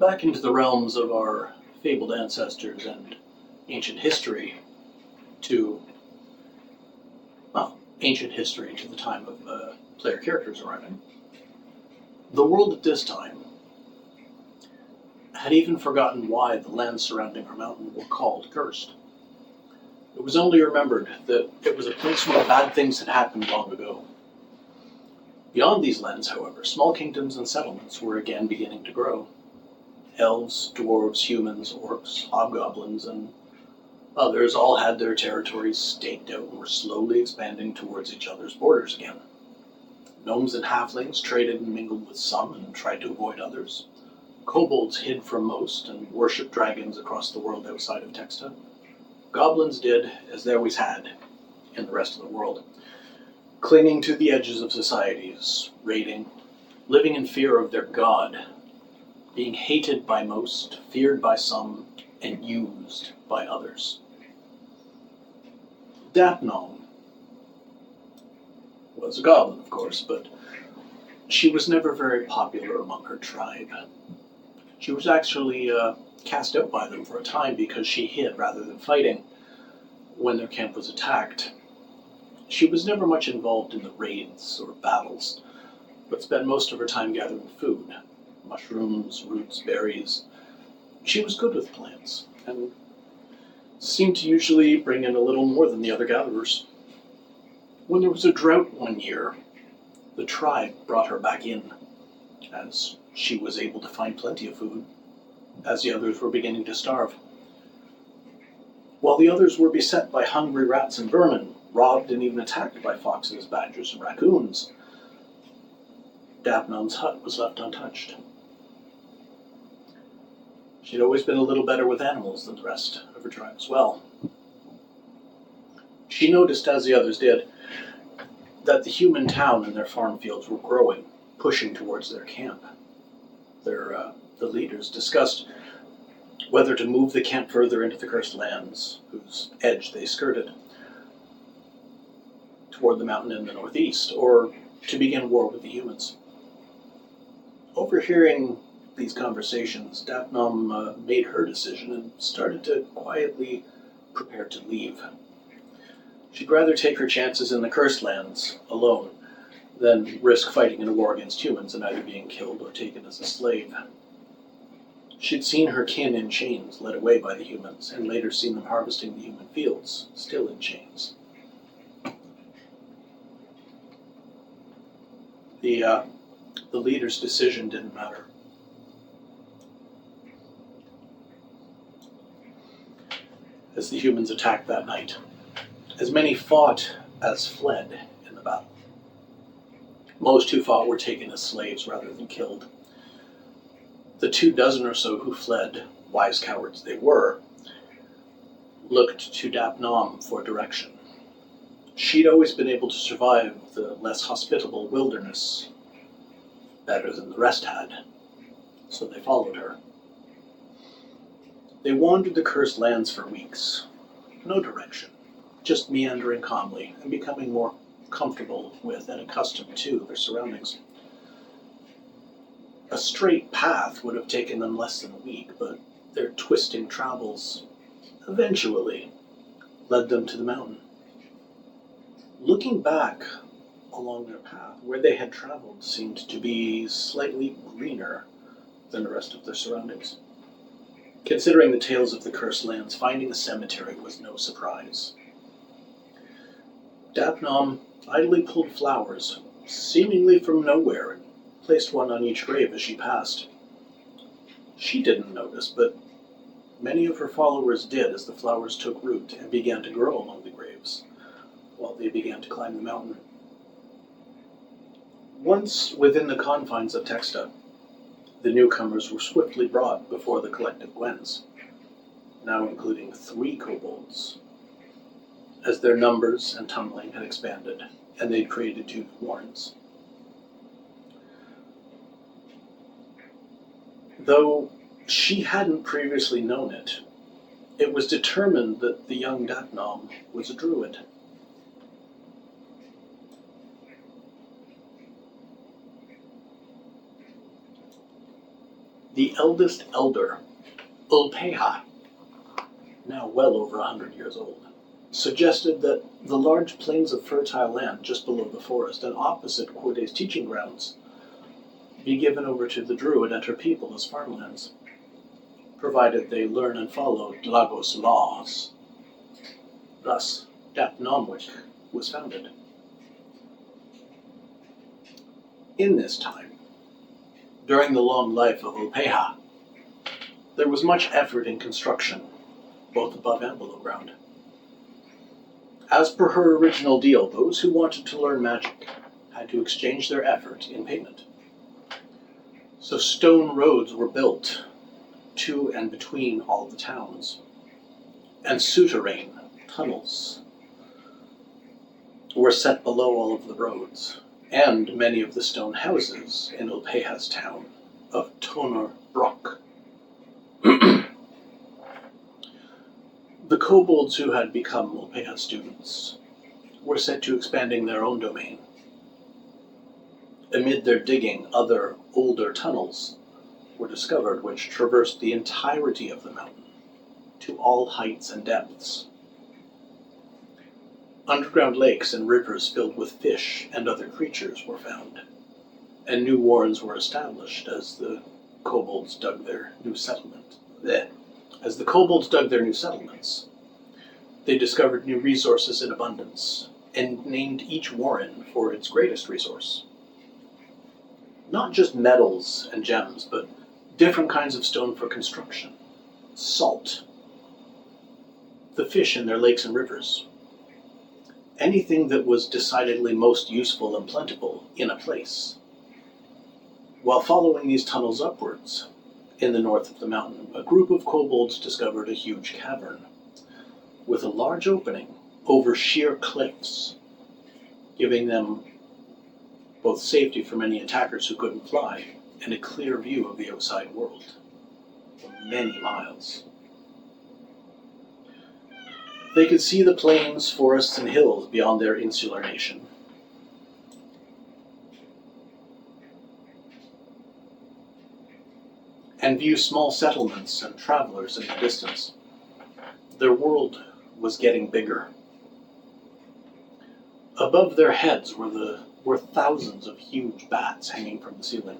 back into the realms of our fabled ancestors and ancient history to, ancient history to the time of player characters arriving. The world at this time had even forgotten why the lands surrounding our mountain were called cursed. It was only remembered that it was a place where bad things had happened long ago. Beyond these lands, however, small kingdoms and settlements were again beginning to grow. Elves, dwarves, humans, orcs, hobgoblins, and others all had their territories staked out and were slowly expanding towards each other's borders again. Gnomes and halflings traded and mingled with some and tried to avoid others. Kobolds hid from most and worshipped dragons across the world outside of Teksta. Goblins did as they always had in the rest of the world, clinging to the edges of societies, raiding, living in fear of their god, being hated by most, feared by some, and used by others. Dapnom was a goblin, of course, but she was never very popular among her tribe. She was actually cast out by them for a time because she hid rather than fighting when their camp was attacked. She was never much involved in the raids or battles, but spent most of her time gathering food, mushrooms, roots, berries. She was good with plants, and seemed to usually bring in a little more than the other gatherers. When there was a drought one year, the tribe brought her back in, as she was able to find plenty of food, as the others were beginning to starve. While the others were beset by hungry rats and vermin, robbed and even attacked by foxes, badgers, and raccoons, Dapnom's hut was left untouched. She'd always been a little better with animals than the rest of her tribe as well. She noticed, as the others did, that the human town and their farm fields were growing, pushing towards their camp. The leaders discussed whether to move the camp further into the cursed lands, whose edge they skirted, toward the mountain in the northeast, or to begin war with the humans. Overhearing these conversations, Dapnom made her decision and started to quietly prepare to leave. She'd rather take her chances in the cursed lands alone than risk fighting in a war against humans and either being killed or taken as a slave. She'd seen her kin in chains led away by the humans, and later seen them harvesting the human fields, still in chains. The leader's decision didn't matter. As the humans attacked that night, as many fought as fled in the battle. Most who fought were taken as slaves rather than killed. The 24 or so who fled, wise cowards they were, looked to Dapnom for direction. She'd always been able to survive the less hospitable wilderness better than the rest had, so they followed her. They wandered the cursed lands for weeks. No direction, just meandering calmly and becoming more comfortable with and accustomed to their surroundings. A straight path would have taken them less than a week, but their twisting travels eventually led them to the mountain. Looking back along their path, where they had traveled seemed to be slightly greener than the rest of their surroundings. Considering the tales of the cursed lands, finding a cemetery was no surprise. Dapnom idly pulled flowers, seemingly from nowhere, and placed one on each grave as she passed. She didn't notice, but many of her followers did as the flowers took root and began to grow along the graves, while they began to climb the mountain. Once within the confines of Teksta, the newcomers were swiftly brought before the collective Gwens, now including 3 kobolds, as their numbers and tumbling had expanded, and they'd created 2 warrens. Though she hadn't previously known it, it was determined that the young Dapnom was a druid. The eldest elder, Ulpeha, now well over 100 years old, suggested that the large plains of fertile land just below the forest and opposite Quode's teaching grounds be given over to the Druid and her people as farmlands, provided they learn and follow Dlagos laws. Thus, Dap Nomwick was founded. In this time, during the long life of Ulpeha, there was much effort in construction, both above and below ground. As per her original deal, those who wanted to learn magic had to exchange their effort in payment. So stone roads were built to and between all the towns, and souterrain, tunnels, were set below all of the roads, and many of the stone houses in Ulpeha's town of Toner Brock. The kobolds who had become Ulpeha students were set to expanding their own domain. Amid their digging, other, older tunnels were discovered which traversed the entirety of the mountain, to all heights and depths. Underground lakes and rivers filled with fish and other creatures were found, and new warrens were established as the kobolds dug their new settlement. As the kobolds dug their new settlements, they discovered new resources in abundance, and named each warren for its greatest resource. Not just metals and gems, but different kinds of stone for construction, salt, the fish in their lakes and rivers, anything that was decidedly most useful and plentiful in a place. While following these tunnels upwards, in the north of the mountain, a group of kobolds discovered a huge cavern with a large opening over sheer cliffs, giving them both safety from any attackers who couldn't fly and a clear view of the outside world for many miles. They could see the plains, forests, and hills beyond their insular nation. And view small settlements and travelers in the distance. Their world was getting bigger. Above their heads were thousands of huge bats hanging from the ceiling,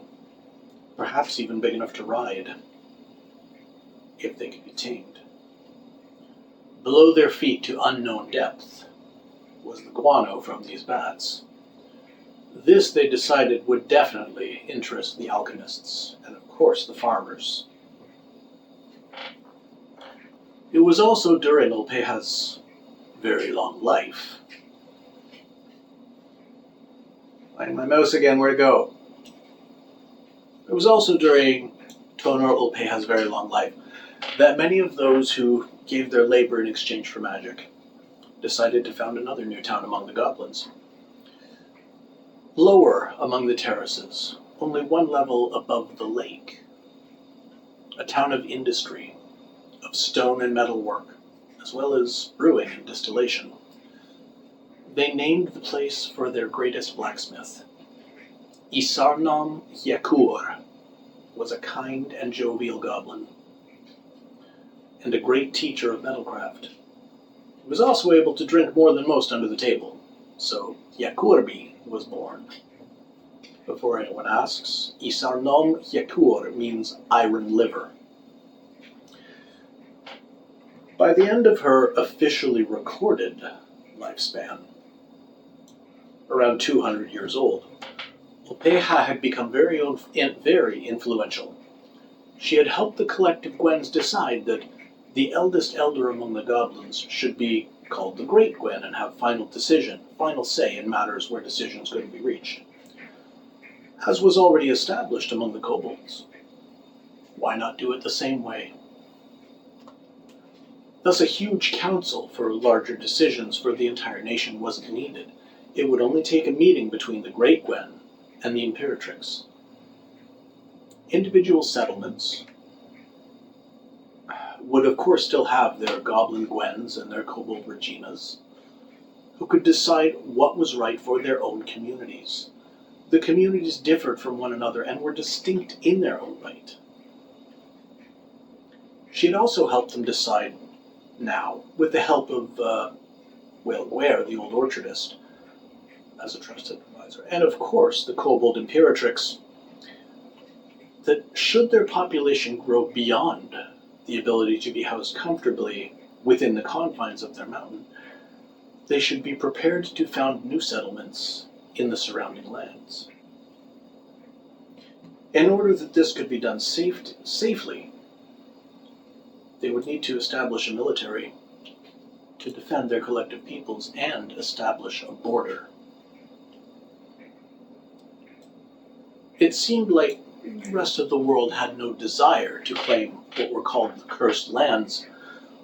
perhaps even big enough to ride, if they could be tamed. Below their feet to unknown depth was the guano from these bats. This, they decided, would definitely interest the alchemists, and of course the farmers. It was also during Ulpeha's very long life. Find my mouse again, where'd it go? It was also during Toner Ulpeha's very long life that many of those who gave their labor in exchange for magic decided to found another new town among the goblins. Lower among the terraces, only one level above the lake, a town of industry, of stone and metal work, as well as brewing and distillation. They named the place for their greatest blacksmith. Isarnom Yakur was a kind and jovial goblin, and a great teacher of metalcraft. He was also able to drink more than most under the table, so Yakurbi was born. Before anyone asks, Isarnom Yakur means iron liver. By the end of her officially recorded lifespan, around 200 years old, Ulpeha had become very influential. She had helped the collective Gwens decide that the eldest elder among the goblins should be called the Great Gwen and have final say in matters where decisions couldn't be reached. As was already established among the kobolds. Why not do it the same way? Thus a huge council for larger decisions for the entire nation wasn't needed. It would only take a meeting between the Great Gwen and the Imperatrix. Individual settlements would of course still have their goblin Gwens and their kobold Reginas, who could decide what was right for their own communities. The communities differed from one another and were distinct in their own right. She had also helped them decide now, with the help of Ware, the old orchardist, as a trusted advisor, and of course the kobold imperatrix, that should their population grow beyond the ability to be housed comfortably within the confines of their mountain, they should be prepared to found new settlements in the surrounding lands. In order that this could be done safely, they would need to establish a military to defend their collective peoples and establish a border. It seemed like the rest of the world had no desire to claim what were called the cursed lands,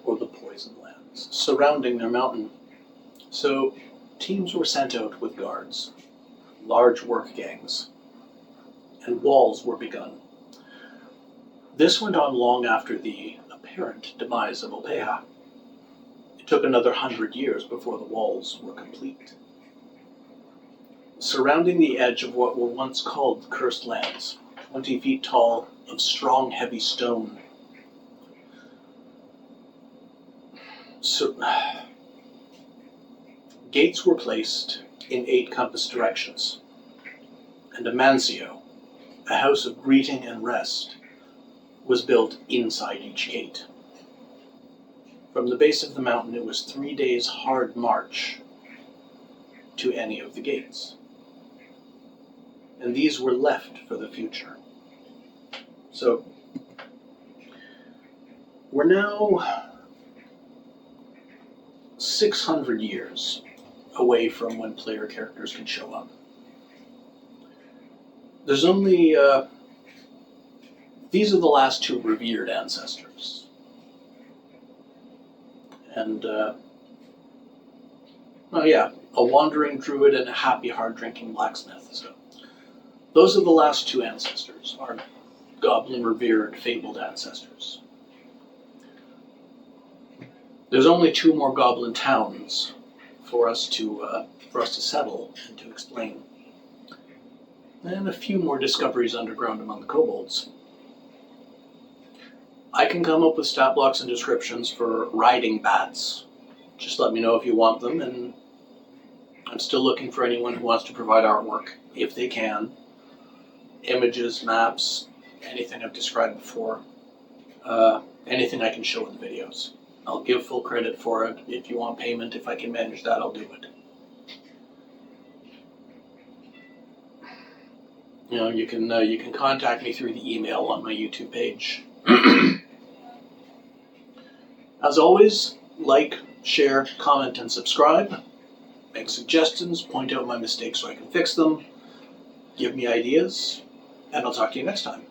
or the poison lands, surrounding their mountain. So teams were sent out with guards, large work gangs, and walls were begun. This went on long after the apparent demise of Opeha. It took another 100 years before the walls were complete. Surrounding the edge of what were once called the cursed lands, 20 feet tall, of strong, heavy stone, gates were placed in 8 compass directions, and a mansio, a house of greeting and rest, was built inside each gate. From the base of the mountain, it was 3 days' hard march to any of the gates, and these were left for the future. So, we're now 600 years away from when player characters can show up. There's only, these are the last 2 revered ancestors. And, a wandering druid and a happy, hard-drinking blacksmith. So, those are the last 2 ancestors, our goblin revered, fabled ancestors. There's only 2 more goblin towns for us to settle and to explain, and a few more discoveries underground among the kobolds. I can come up with stat blocks and descriptions for riding bats. Just let me know if you want them, and I'm still looking for anyone who wants to provide artwork, if they can. Images, maps, anything I've described before. Anything I can show in the videos. I'll give full credit for it. If you want payment, if I can manage that, I'll do it. You can contact me through the email on my YouTube page. As always, like, share, comment, and subscribe. Make suggestions, point out my mistakes so I can fix them. Give me ideas, and I'll talk to you next time.